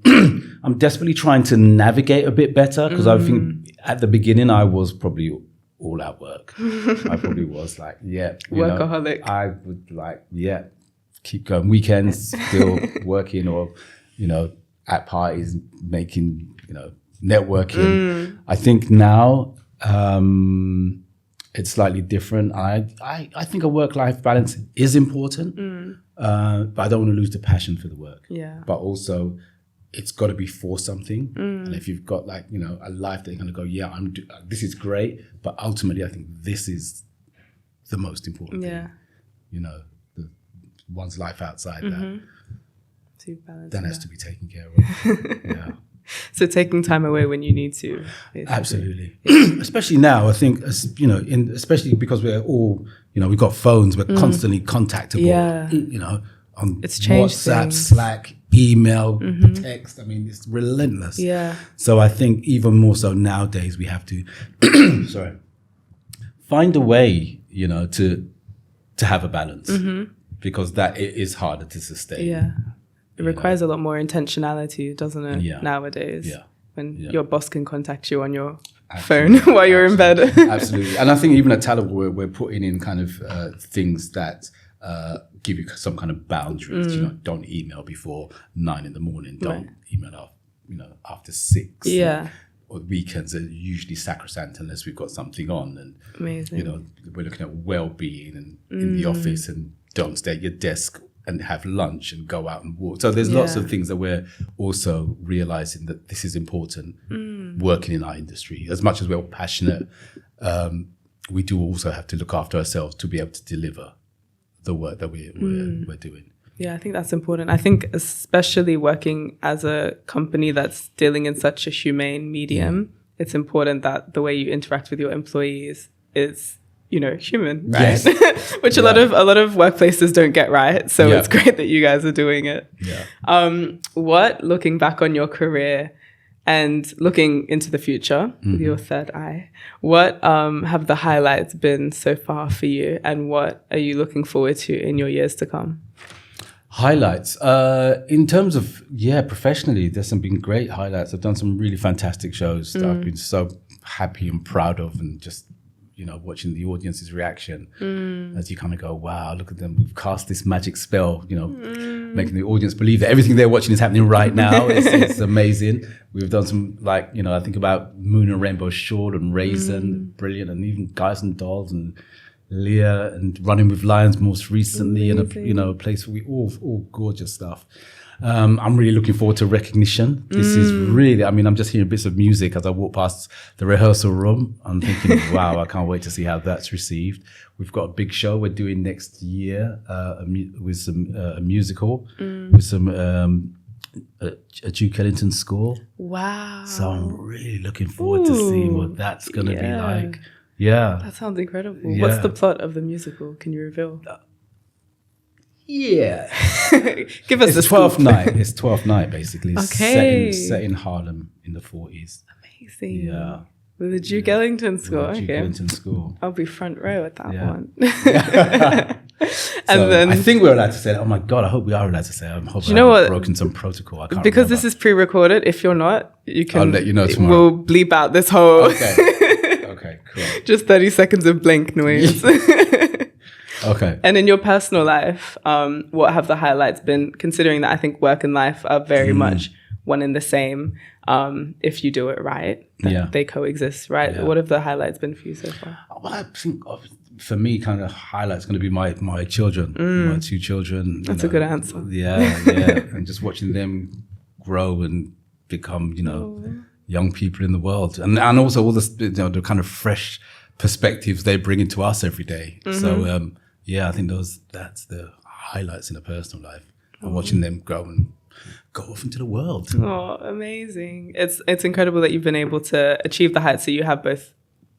I'm desperately trying to navigate a bit better because I think at the beginning I was probably all out work. I probably was like, workaholic. I would keep going. Weekends still working or, at parties making, networking. I think now it's slightly different. I think a work-life balance is important. But I don't want to lose the passion for the work. Yeah. But also, it's got to be for something. And if you've got a life that you're going to go, this is great, but ultimately I think this is the most important thing. One's life outside that. Then has to be taken care of. So taking time away when you need to. Basically. Absolutely. Especially now, I think, especially because we're all, we've got phones, we're constantly contactable, on it's changed WhatsApp, things. Slack, email, text. I mean, it's relentless. Yeah. So I think even more so nowadays, we have to, find a way, to have a balance because that is harder to sustain. Yeah. It requires a lot more intentionality, doesn't it, nowadays? Yeah. When your boss can contact you on your phone while you're in bed. Absolutely. And I think even at Talent, we're putting in kind of things that give you some kind of boundaries. Don't email before 9 a.m. Don't email after 6. Yeah. Or weekends are usually sacrosanct unless we've got something on. And, amazing. We're looking at well-being and in the office and don't stay at your desk and have lunch and go out and walk. So there's lots of things that we're also realizing that this is important working in our industry. As much as we're passionate, we do also have to look after ourselves to be able to deliver the work that we're doing. Yeah, I think that's important. I think especially working as a company that's dealing in such a humane medium, it's important that the way you interact with your employees is human, right? Yes. Which a lot of workplaces don't get right. So it's great that you guys are doing it. Yeah. Looking back on your career and looking into the future with your third eye, what have the highlights been so far for you, and what are you looking forward to in your years to come? Highlights in terms of professionally, there's some been great highlights. I've done some really fantastic shows that I've been so happy and proud of, and just watching the audience's reaction as you kind of go, wow, look at them. We've cast this magic spell, making the audience believe that everything they're watching is happening right now. It's amazing. We've done some I think about Moon and Rainbow Short and Raisin, brilliant. And even Guys and Dolls and Leah and Running with Lions most recently. Amazing. And a place where we all gorgeous stuff. I'm really looking forward to recognition. This is really, I mean, I'm just hearing bits of music as I walk past the rehearsal room. I'm thinking, wow, I can't wait to see how that's received. We've got a big show we're doing next year with some a musical with some a Duke Ellington score. Wow. So I'm really looking forward to seeing what that's going to be like. Yeah. That sounds incredible. Yeah. What's the plot of the musical? Can you reveal? Yeah. Give us It's the 12th scoop. night. It's 12th night, basically. Okay. Set in Harlem in the 40s. Amazing. Yeah. With the Duke Ellington score. Duke Okay. Ellington score. I'll be front row at that Yeah. one. And So then I think we're allowed to say that. Oh my God, I hope we are allowed to say that. I hope you know I haven't what? broken some protocol. I can't because remember. this is pre-recorded, if you're not, you can. I'll let you know tomorrow. We'll bleep out this whole Okay, cool. just 30 seconds of blank noise. Okay. And in your personal life, what have the highlights been? Considering that I think work and life are very much one and the same. If you do it right, they coexist, right? Yeah. What have the highlights been for you so far? Well, I think for me, kind of highlight's going to be my children, my 2 children. That's a good answer. Yeah, and just watching them grow and become, young people in the world, and also all this, the kind of fresh perspectives they bring into us every day. So I think that's the highlights in a personal life, and watching them grow and go off into the world. Oh, amazing. It's incredible that you've been able to achieve the heights that you have, both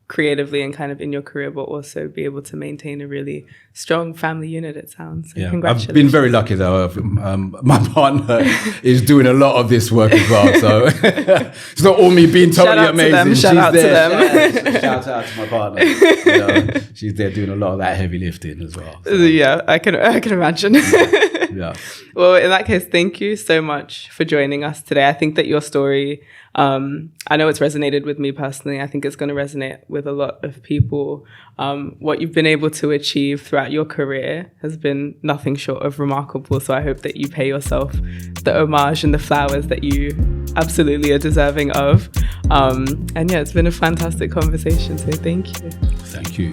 creatively and kind of in your career, but also be able to maintain a really strong family unit, it sounds. So congratulations. I've been very lucky though. My partner is doing a lot of this work as well, so it's not all me being totally amazing. Shout out to them. Shout out to my partner. She's there doing a lot of that heavy lifting as well. So. Yeah, I can imagine. Yeah. Well, in that case, thank you so much for joining us today. I think that your story, I know it's resonated with me personally. I think it's going to resonate with a lot of people. What you've been able to achieve throughout your career has been nothing short of remarkable. So I hope that you pay yourself the homage and the flowers that you absolutely are deserving of. And yeah, it's been a fantastic conversation. So thank you. Thank you.